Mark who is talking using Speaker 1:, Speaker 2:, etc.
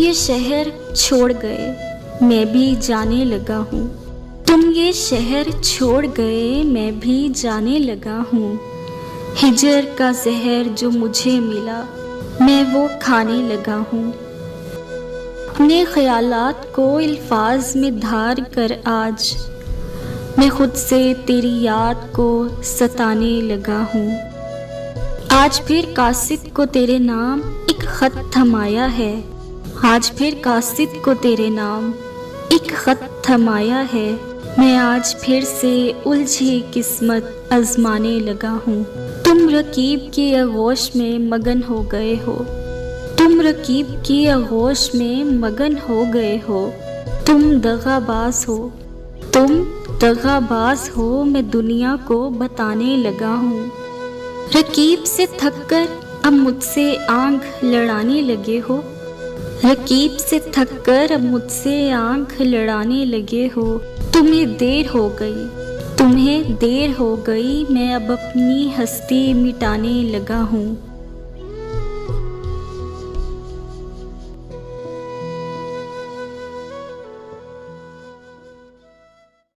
Speaker 1: ये शहर छोड़ गए, मैं भी जाने लगा हूँ। तुम ये शहर छोड़ गए, मैं भी जाने लगा हूँ। हिजर का जहर जो मुझे मिला, मैं वो खाने लगा हूँ। अपने ख्यालात को अल्फाज में धार कर आज मैं खुद से तेरी याद को सताने लगा हूँ। आज फिर कासिद को तेरे नाम एक खत थमाया है। आज फिर कासिद को तेरे नाम एक खत थमाया है। मैं आज फिर से उलझी किस्मत आजमाने लगा हूँ। तुम रकीब की आगोश में मगन हो गए हो। तुम रकीब की आगोश में मगन हो गए हो। तुम दगाबाज हो, तुम दगाबाज हो, मैं दुनिया को बताने लगा हूँ। रकीब से थककर अब मुझसे आंख लड़ाने लगे हो। रकीब से थककर अब मुझसे आंख लड़ाने लगे हो। तुम्हें देर हो गई, तुम्हें देर हो गई, मैं अब अपनी हस्ती मिटाने लगा हूँ।